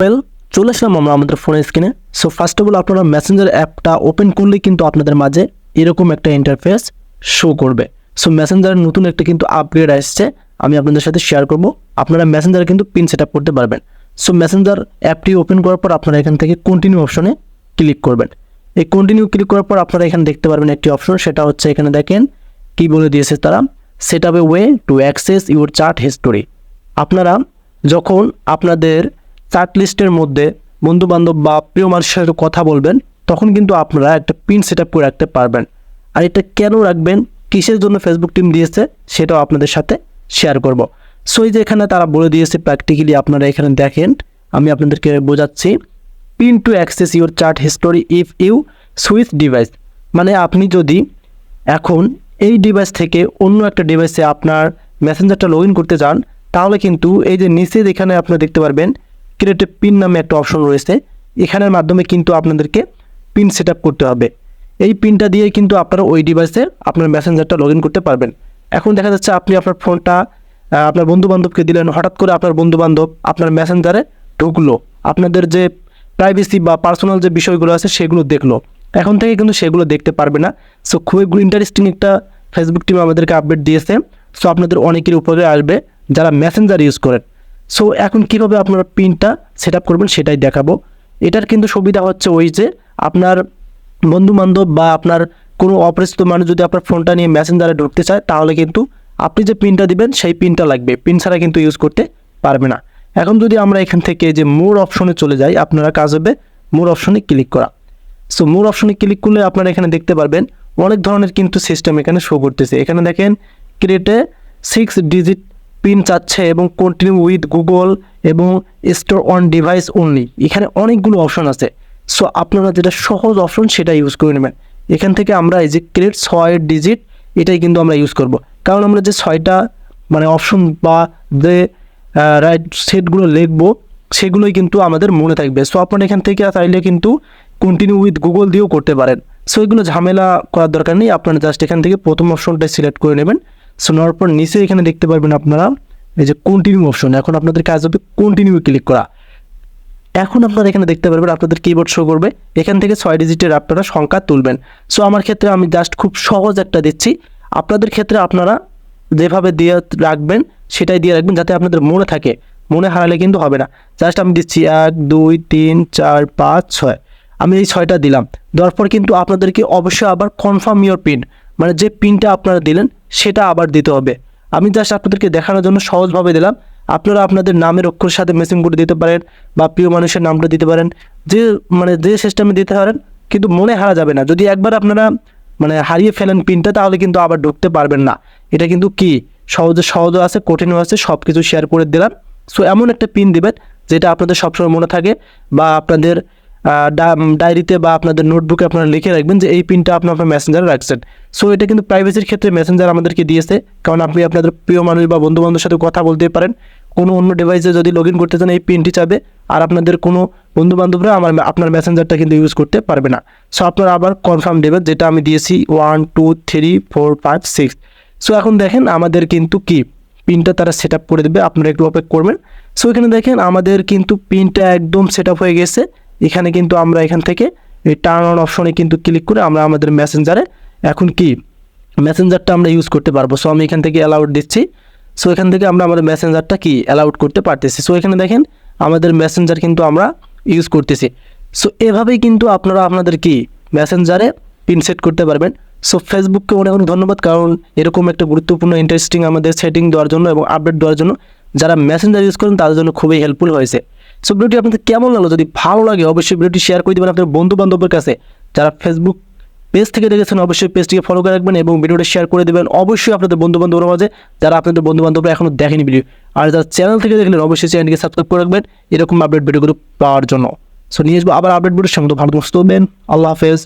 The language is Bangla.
ওয়েল, চলে আসলাম আমরা আমাদের ফোনের স্ক্রিনে। সো ফার্স্ট অফ অল আপনারা মেসেঞ্জার অ্যাপটা ওপেন করলে কিন্তু আপনাদের মাঝে এরকম একটা ইন্টারফেস শো করবে। সো মেসেঞ্জারের নতুন একটা কিন্তু আপগ্রেড আসছে, আমি আপনাদের সাথে শেয়ার করব। আপনারা মেসেঞ্জারে কিন্তু পিন সেট আপ করতে পারবেন। সো মেসেঞ্জার অ্যাপটি ওপেন করার পর আপনারা এখান থেকে কন্টিনিউ অপশনে ক্লিক করবেন। এই কন্টিনিউ ক্লিক করার পর আপনারা এখানে দেখতে পারবেন একটি অপশন, সেটা হচ্ছে এখানে দেখেন কি বলে দিয়েছে তারা, set up a way to access your chat history. আপনারা যখন আপনাদের চার্ট লিস্টের মধ্যে বন্ধুবান্ধব বা প্রিয় মানুষের সাথে কথা বলবেন, তখন কিন্তু আপনারা একটা পিন সেট আপ করে রাখতে পারবেন। আর এটা কেন রাখবেন, কিসের জন্য ফেসবুক টিম দিয়েছে, সেটাও আপনাদের সাথে শেয়ার করব। সো এই যে এখানে তারা বলে দিয়েছে প্র্যাকটিক্যালি, আপনারা এখানে দেখেন, আমি আপনাদেরকে বোঝাচ্ছি। Pin to access your chat history if you switch device, মানে আপনি যদি এখন এই ডিভাইস থেকে অন্য একটা ডিভাইসে আপনার মেসেঞ্জারটা লগ ইন করতে চান, তাহলে কিন্তু এই যে নিচে এখানে আপনারা দেখতে পারবেন ক্রিয়েট এ পিন নামে একটা অপশন রয়েছে। এখানের মাধ্যমে কিন্তু আপনাদেরকে পিন সেট আপ করতে হবে। এই পিনটা দিয়ে কিন্তু আপনারা ওই ডিভাইসে আপনার মেসেঞ্জারটা লগ ইন করতে পারবেন। এখন দেখা যাচ্ছে আপনি আপনার ফোনটা আপনার বন্ধুবান্ধবকে দিলেন, হঠাৎ করে আপনার বন্ধুবান্ধব আপনার মেসেঞ্জারে ঢুকলো, আপনাদের যে প্রাইভেসি বা পার্সোনাল যে বিষয়গুলো আছে সেগুলো দেখলো। এখন থেকে কিন্তু সেগুলো দেখতে পারবে না। সো খুবই ইন্টারেস্টিং একটা ফেসবুক টিম আমাদেরকে আপডেট দিয়েছে। সো আপনাদের অনেকের উপরে আসবে যারা মেসেঞ্জার ইউজ করেন। সো এখন কীভাবে আপনারা পিনটা সেট আপ করবেন সেটাই দেখাবো। এটার কিন্তু সুবিধা হচ্ছে ওই যে আপনার বন্ধুবান্ধব বা আপনার কোনো অপরিচিত মানুষ যদি আপনার ফোনটা নিয়ে মেসেঞ্জারে ঢুকতে চায়, তাহলে কিন্তু আপনি যে পিনটা দিবেন সেই পিনটা লাগবে, পিন ছাড়া কিন্তু ইউজ করতে পারবে না। এখন যদি আমরা এখান থেকে যে মোর অপশনে চলে যাই, আপনারা কাজ হবে মোর অপশনে ক্লিক করা। সো মোর অপশনে ক্লিক করলে আপনারা এখানে দেখতে পারবেন অনেক ধরনের কিন্তু সিস্টেম এখানে শো করতেছে। এখানে দেখেন ক্রিয়েটে 6 ডিজিট পিন চাচ্ছে এবং কন্টিনিউ উইথ গুগল এবং স্টোর অন ডিভাইস অনলি। এখানে অনেকগুলো অপশন আছে। সো আপনারা যেটা সহজ অপশন সেটা ইউজ করে নেবেন। এখান থেকে আমরা এই যে ক্রিয়েট 6 ডিজিট, এটাই কিন্তু আমরা ইউজ করব। কারণ আমরা যে 6টা মানে অপশন বা যে রাইট সেটগুলো লিখবো সেগুলোই কিন্তু আমাদের মনে থাকবে। সো আপনারা এখান থেকে চাইলে কিন্তু কন্টিনিউ উইথ গুগল দিয়েও করতে পারেন। সো এগুলো ঝামেলা করার দরকার নেই, আপনারা জাস্ট এখান থেকে প্রথম অপশনটাই সিলেক্ট করে নেবেন। সো নেওয়ার পর নিচে এখানে দেখতে পারবেন আপনারা এই যে কন্টিনিউ অপশন। এখন আপনাদের কাজ হবে কন্টিনিউ ক্লিক করা। এখন আপনারা এখানে দেখতে পারবেন আপনাদের কিবোর্ড শো করবে, এখান থেকে 6 ডিজিটের আপনারা সংখ্যা তুলবেন। সো আমার ক্ষেত্রে আমি জাস্ট খুব সহজ একটা দিচ্ছি, আপনাদের ক্ষেত্রে আপনারা যেভাবে দিয়ে রাখবেন সেটাই দিয়ে রাখবেন, যাতে আপনাদের মনে থাকে, মনে হারালে কিন্তু হবে না। জাস্ট আমি দিচ্ছি 1 2 3 4 5 6, আমি এই 6টা দিলাম। দেওয়ার পর কিন্তু আপনাদেরকে অবশ্যই আবার কনফার্ম ইওর পিন, মানে যে পিনটা আপনারা দিলেন সেটা আবার দিতে হবে। আমি জাস্ট আপনাদেরকে দেখানোর জন্য সহজভাবে দিলাম। আপনারা আপনাদের নামের অক্ষরের সাথে ম্যাচিং করে দিতে পারেন বা প্রিয় মানুষের নামটা দিতে পারেন, যে মানে যে সিস্টেমে দিতে পারেন, কিন্তু মনে হারা যাবে না। যদি একবার আপনারা মানে হারিয়ে ফেলেন পিনটা, তাহলে কিন্তু আবার ঢুকতে পারবেন না। এটা কিন্তু কি সহজও আছে, কঠিনও আছে, সব কিছু শেয়ার করে দিলাম। সো এমন একটা পিন দিবেন যেটা আপনাদের সবসময় মনে থাকে, বা আপনাদের ডায়েরিতে বা আপনাদের নোটবুকে আপনারা লিখে রাখবেন যে এই পিনটা আপনার মেসেঞ্জারে রাখছেন। সো এটা কিন্তু প্রাইভেসির ক্ষেত্রে মেসেঞ্জার আমাদেরকে দিয়েছে, কারণ আপনি আপনাদের প্রিয় মানুষ বা বন্ধুবান্ধবের সাথে কথা বলতে পারেন। কোনো অন্য ডিভাইসে যদি লগ ইন করতে চান এই পিনটি চাবে, আর আপনাদের কোনো বন্ধুবান্ধবরা আপনার মেসেঞ্জারটা কিন্তু ইউজ করতে পারবে না। সো আপনারা আবার কনফার্ম দেবেন, যেটা আমি দিয়েছি 1 2 3 4 5 6। সো এখন দেখেন আমাদের কিন্তু কি পিনটা তারা সেট আপ করে দেবে, আপনারা একটু অপেক্ষা করবেন। সো এখানে দেখেন আমাদের কিন্তু পিনটা একদম সেট আপ হয়ে গেছে। এখানে কিন্তু আমরা এখান থেকে এই টার্ন অন অপশনে কিন্তু ক্লিক করে আমরা আমাদের মেসেঞ্জারে এখন কি মেসেঞ্জারটা আমরা ইউজ করতে পারবো। সো আমি এখান থেকে অ্যালাউড দিচ্ছি। সো এখান থেকে আমরা আমাদের মেসেঞ্জারটা কি অ্যালাউড করতে পারতেছি। সো এখানে দেখেন আমাদের মেসেঞ্জার কিন্তু আমরা ইউজ করতেছি। সো এভাবেই কিন্তু আপনারা আপনাদের কি মেসেঞ্জারে পিন সেট করতে পারবেন। সো ফেসবুককে অনেক অনেক ধন্যবাদ, কারণ এরকম একটা গুরুত্বপূর্ণ ইন্টারেস্টিং আমাদের সেটিং দেওয়ার জন্য এবং আপডেট দেওয়ার জন্য। যারা মেসেঞ্জার ইউজ করেন তাদের জন্য খুবই হেল্পফুল হয়েছে। সো ভিডিওটি আপনাদের কেমন লাগলো, যদি ভালো লাগে অবশ্যই ভিডিওটি শেয়ার করে দেবেন আপনাদের বন্ধু বান্ধবের কাছে। যারা ফেসবুক পেজ থেকে দেখেছেন অবশ্যই পেজটিকে ফলো করে রাখবেন এবং ভিডিওটা শেয়ার করে দেবেন অবশ্যই আপনাদের বন্ধু বান্ধবের মাঝে, যারা আপনাদের বন্ধু বান্ধবরা এখনও দেখেনি ভিডিও। আর যারা চ্যানেল থেকে দেখলেন অবশ্যই চ্যানেলটিকে সাবস্ক্রাইব করে রাখবেন এরকম আপডেট ভিডিওগুলো পাওয়ার জন্য। সো নিয়ে আসবো আবার আপডেট ভিডিওর সঙ্গে। ভালো থাকবেন, আল্লাহ হাফেজ।